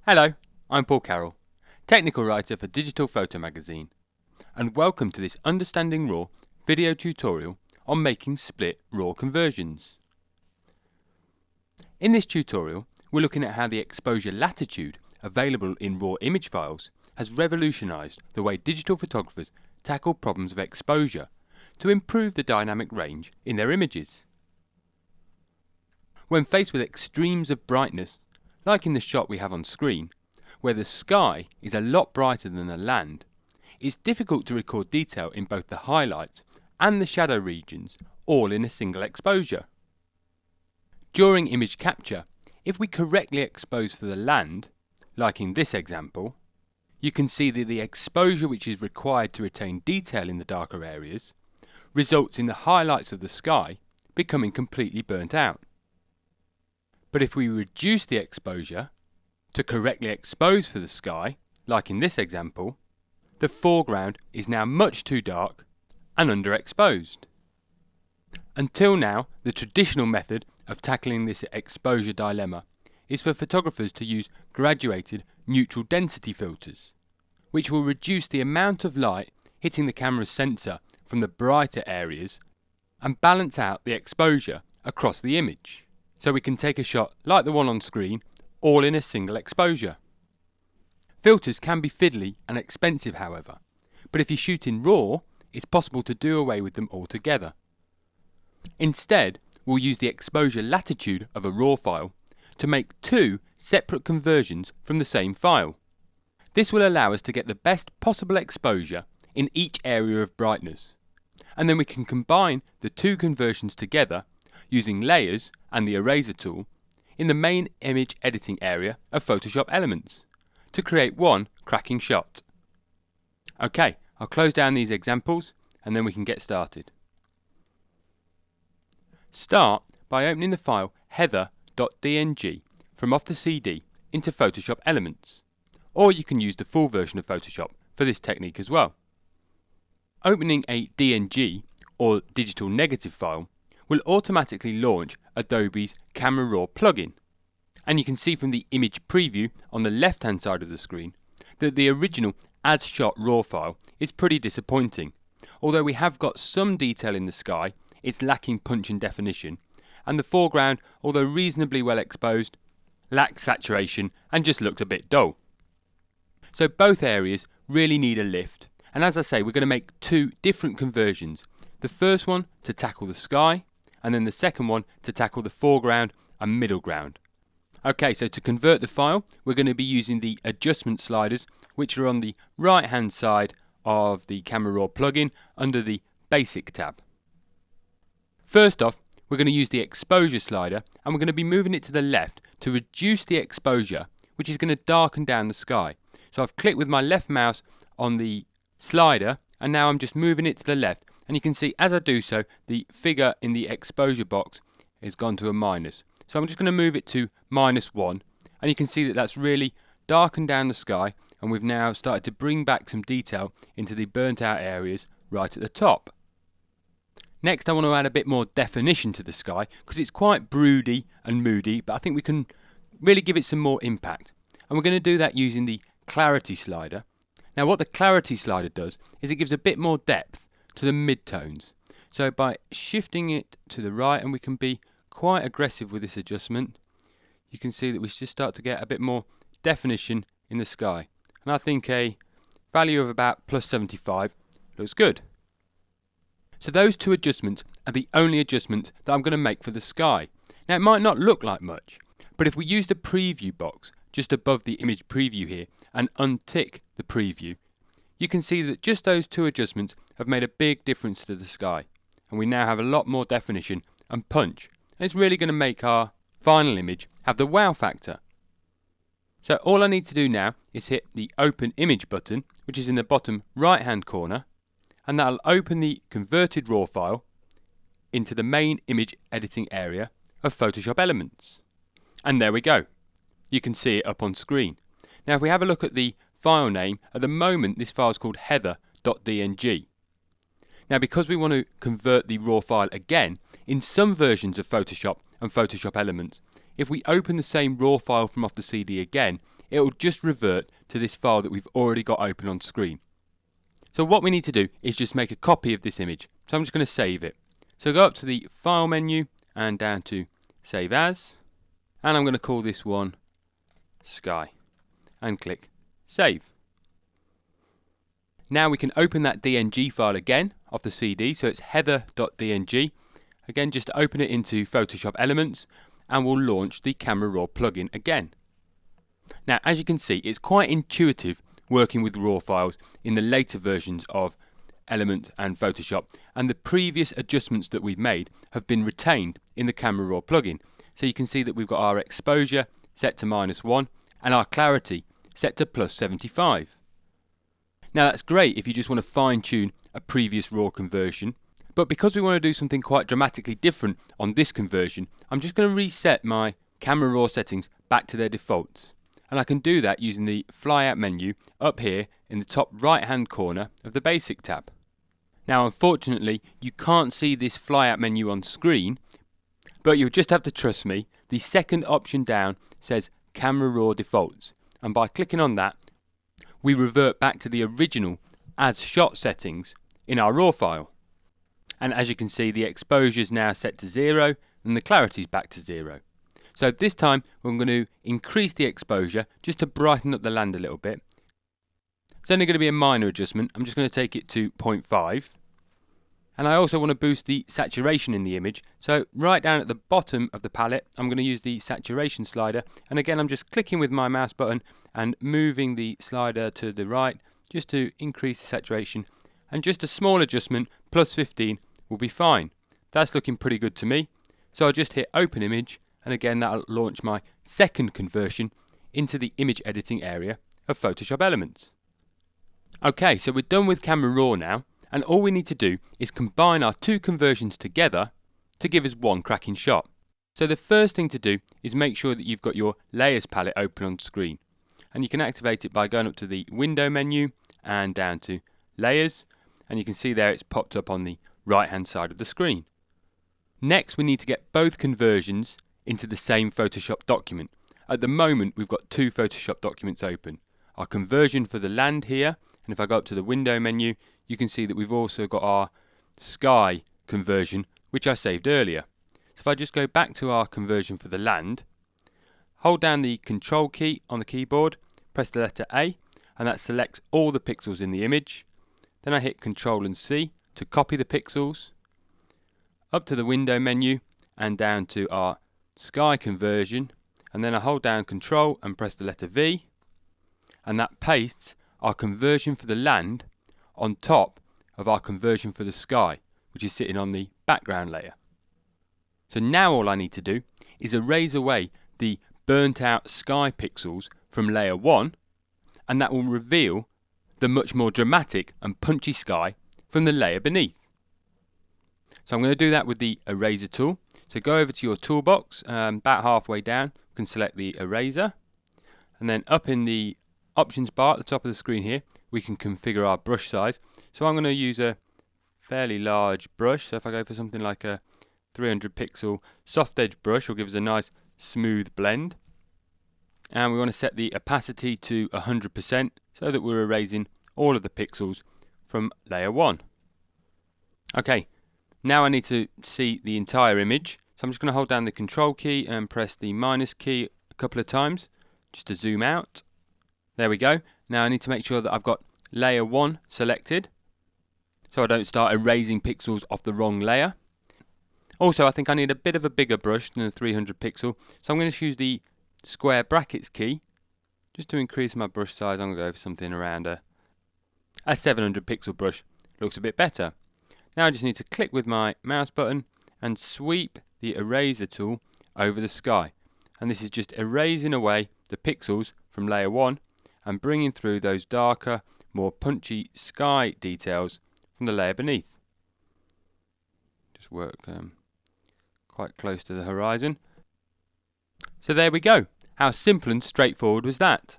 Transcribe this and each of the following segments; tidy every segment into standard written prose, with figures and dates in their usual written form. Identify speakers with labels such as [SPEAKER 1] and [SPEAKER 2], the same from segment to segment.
[SPEAKER 1] Hello, I'm Paul Carroll, technical writer for Digital Photo Magazine, and welcome to this Understanding RAW video tutorial on making split RAW conversions. In this tutorial, we're looking at how the exposure latitude available in RAW image files has revolutionized the way digital photographers tackle problems of exposure to improve the dynamic range in their images. When faced with extremes of brightness, like in the shot we have on screen, where the sky is a lot brighter than the land, it's difficult to record detail in both the highlights and the shadow regions, all in a single exposure. During image capture, if we correctly expose for the land, like in this example, you can see that the exposure which is required to retain detail in the darker areas results in the highlights of the sky becoming completely burnt out. But if we reduce the exposure to correctly expose for the sky, like in this example, the foreground is now much too dark and underexposed. Until now, the traditional method of tackling this exposure dilemma is for photographers to use graduated neutral density filters, which will reduce the amount of light hitting the camera's sensor from the brighter areas and balance out the exposure across the image, so we can take a shot like the one on screen all in a single exposure. Filters can be fiddly and expensive, however, but if you shoot in RAW, it's possible to do away with them altogether. Instead, we'll use the exposure latitude of a RAW file to make two separate conversions from the same file. This will allow us to get the best possible exposure in each area of brightness, and then we can combine the two conversions together using layers and the eraser tool in the main image editing area of Photoshop Elements to create one cracking shot. Okay, I'll close down these examples and then we can get started. Start by opening the file heather.dng from off the CD into Photoshop Elements, or you can use the full version of Photoshop for this technique as well. Opening a DNG or digital negative file will automatically launch Adobe's Camera Raw plugin, and you can see from the image preview on the left hand side of the screen that the original as shot RAW file is pretty disappointing. Although we have got some detail in the sky, it's lacking punch and definition, and the foreground, although reasonably well exposed, lacks saturation and just looks a bit dull. So both areas really need a lift, and as I say, we're going to make two different conversions. The first one to tackle the sky, and then the second one to tackle the foreground and middle ground. Okay, so to convert the file, we're going to be using the adjustment sliders, which are on the right hand side of the Camera Raw plugin under the Basic tab. First off, we're going to use the exposure slider, and we're going to be moving it to the left to reduce the exposure, which is going to darken down the sky. So I've clicked with my left mouse on the slider, and now I'm just moving it to the left, and you can see as I do so, the figure in the exposure box has gone to a minus. So I'm just going to move it to -1, and you can see that that's really darkened down the sky, and we've now started to bring back some detail into the burnt out areas right at the top. Next, I want to add a bit more definition to the sky because it's quite broody and moody, but I think we can really give it some more impact, and we're going to do that using the clarity slider. Now what the clarity slider does is it gives a bit more depth to the midtones. So by shifting it to the right, and we can be quite aggressive with this adjustment, you can see that we just start to get a bit more definition in the sky, and I think a value of about +75 looks good. So those two adjustments are the only adjustments that I'm going to make for the sky. Now it might not look like much, but if we use the preview box just above the image preview here and untick the preview, you can see that just those two adjustments have made a big difference to the sky, and we now have a lot more definition and punch, and it's really going to make our final image have the wow factor. So all I need to do now is hit the Open Image button, which is in the bottom right hand corner, and that'll open the converted RAW file into the main image editing area of Photoshop Elements. And there we go. You can see it up on screen. Now if we have a look at the file name, at the moment this file is called heather.dng. Now because we want to convert the RAW file again, in some versions of Photoshop and Photoshop Elements, if we open the same RAW file from off the CD again, it will just revert to this file that we've already got open on screen. So what we need to do is just make a copy of this image. So I'm just going to save it. So go up to the File menu and down to Save As, and I'm going to call this one Sky, and click Save. Now we can open that DNG file again off the CD, so it's heather.dng. Again, just open it into Photoshop Elements, and we'll launch the Camera Raw plugin again. Now, as you can see, it's quite intuitive working with raw files in the later versions of Element and Photoshop, and the previous adjustments that we've made have been retained in the Camera Raw plugin. So you can see that we've got our exposure set to -1 and our clarity set to +75. Now that's great if you just want to fine tune a previous raw conversion, but because we want to do something quite dramatically different on this conversion, I'm just going to reset my Camera Raw settings back to their defaults. And I can do that using the flyout menu up here in the top right hand corner of the Basic tab. Now unfortunately you can't see this flyout menu on screen, but you'll just have to trust me. The second option down says Camera Raw Defaults, and by clicking on that we revert back to the original As Shot settings in our raw file. And as you can see, the exposure is now set to 0 and the clarity is back to 0. So this time we're going to increase the exposure just to brighten up the land a little bit. It's only going to be a minor adjustment. I'm just going to take it to 0.5. And I also want to boost the saturation in the image. So right down at the bottom of the palette, I'm going to use the saturation slider. And again, I'm just clicking with my mouse button and moving the slider to the right just to increase the saturation. And just a small adjustment, +15, will be fine. That's looking pretty good to me. So I'll just hit Open Image. And again, that'll launch my second conversion into the image editing area of Photoshop Elements. Okay, so we're done with Camera Raw now. And all we need to do is combine our two conversions together to give us one cracking shot. So the first thing to do is make sure that you've got your Layers palette open on screen. And you can activate it by going up to the Window menu and down to Layers. And you can see there it's popped up on the right hand side of the screen. Next we need to get both conversions into the same Photoshop document. At the moment we've got two Photoshop documents open. Our conversion for the land here, and if I go up to the Window menu, you can see that we've also got our sky conversion, which I saved earlier. So if I just go back to our conversion for the land, hold down the Control key on the keyboard, press the letter A, and that selects all the pixels in the image. Then I hit Control and C to copy the pixels, up to the Window menu and down to our sky conversion, and then I hold down Control and press the letter V, and that pastes our conversion for the land on top of our conversion for the sky, which is sitting on the background layer. So now all I need to do is erase away the burnt out sky pixels from layer 1, and that will reveal the much more dramatic and punchy sky from the layer beneath. So I'm going to do that with the eraser tool. So go over to your toolbox, about halfway down, you can select the eraser, and then up in the options bar at the top of the screen here, we can configure our brush size. So I'm going to use a fairly large brush. So if I go for something like a 300 pixel soft edge brush, will give us a nice smooth blend. And we want to set the opacity to 100% so that we're erasing all of the pixels from layer 1. Okay, now I need to see the entire image. So I'm just going to hold down the Control key and press the minus key a couple of times just to zoom out. There we go. Now I need to make sure that I've got layer 1 selected so I don't start erasing pixels off the wrong layer. Also, I think I need a bit of a bigger brush than a 300 pixel, so I'm going to use the square brackets key just to increase my brush size. I'm going to go for something around a 700 pixel brush. Looks a bit better. Now I just need to click with my mouse button and sweep the eraser tool over the sky, and this is just erasing away the pixels from layer 1 and bringing through those darker, more punchy sky details from the layer beneath. Just work quite close to the horizon. So there we go. How simple and straightforward was that?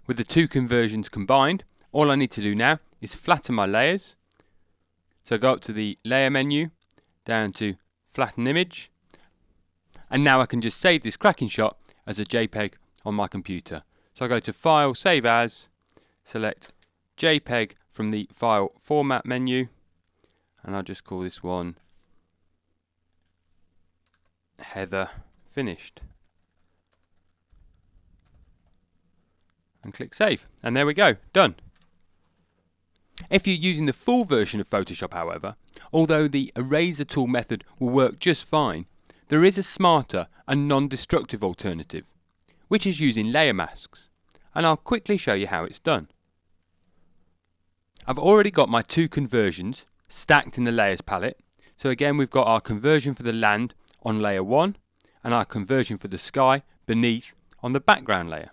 [SPEAKER 1] With the two conversions combined, all I need to do now is flatten my layers. So go up to the layer menu, down to flatten image, and now I can just save this cracking shot as a JPEG on my computer. So I go to File, Save As, select JPEG from the File Format menu, and I'll just call this one Heather Finished. And click Save. And there we go, done. If you're using the full version of Photoshop, however, although the eraser tool method will work just fine, there is a smarter and non-destructive alternative, which is using layer masks, and I'll quickly show you how it's done. I've already got my two conversions stacked in the layers palette. So again, we've got our conversion for the land on layer 1 and our conversion for the sky beneath on the background layer.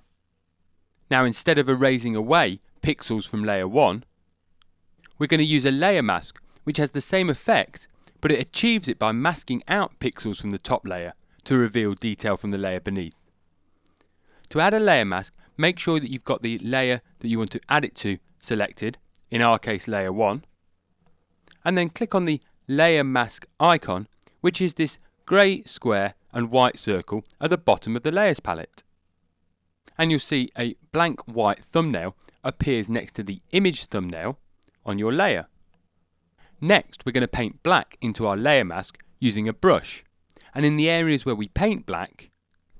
[SPEAKER 1] Now, instead of erasing away pixels from layer 1, we're going to use a layer mask which has the same effect, but it achieves it by masking out pixels from the top layer to reveal detail from the layer beneath. To add a layer mask, make sure that you've got the layer that you want to add it to selected, in our case layer 1, and then click on the layer mask icon, which is this grey square and white circle at the bottom of the layers palette. And you'll see a blank white thumbnail appears next to the image thumbnail on your layer. Next, we're going to paint black into our layer mask using a brush, and in the areas where we paint black,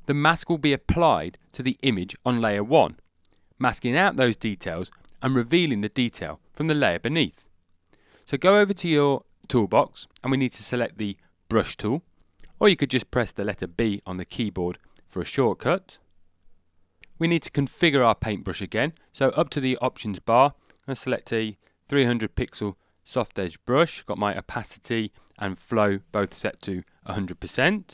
[SPEAKER 1] the mask will be applied to the image on layer 1, masking out those details and revealing the detail from the layer beneath. So go over to your toolbox and we need to select the brush tool, or you could just press the letter B on the keyboard for a shortcut. We need to configure our paintbrush again, so up to the options bar and select a 300 pixel soft edge brush. Got my opacity and flow both set to 100%, and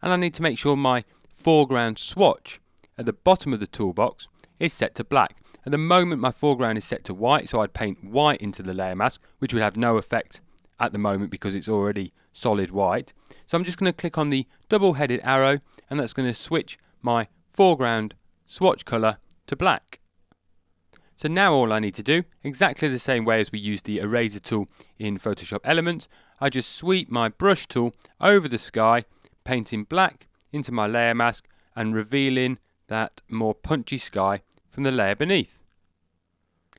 [SPEAKER 1] I need to make sure my foreground swatch at the bottom of the toolbox is set to black. At the moment my foreground is set to white, so I'd paint white into the layer mask, which would have no effect at the moment because it's already solid white. So I'm just going to click on the double-headed arrow, and that's going to switch my foreground swatch colour to black. So now all I need to do, exactly the same way as we used the eraser tool in Photoshop Elements, I just sweep my brush tool over the sky, painting black into my layer mask and revealing that more punchy sky from the layer beneath.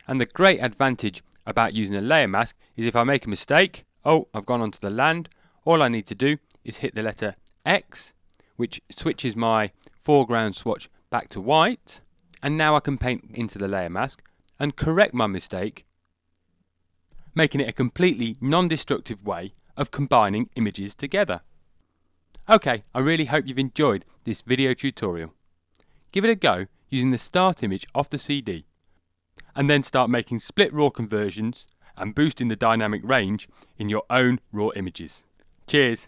[SPEAKER 1] And the great advantage about using a layer mask is if I make a mistake, I've gone onto the land, all I need to do is hit the letter X, which switches my foreground swatch back to white, and now I can paint into the layer mask and correct my mistake, making it a completely non-destructive way of combining images together. Okay, I really hope you've enjoyed this video tutorial. Give it a go using the start image off the CD, and then start making split raw conversions and boosting the dynamic range in your own raw images. Cheers!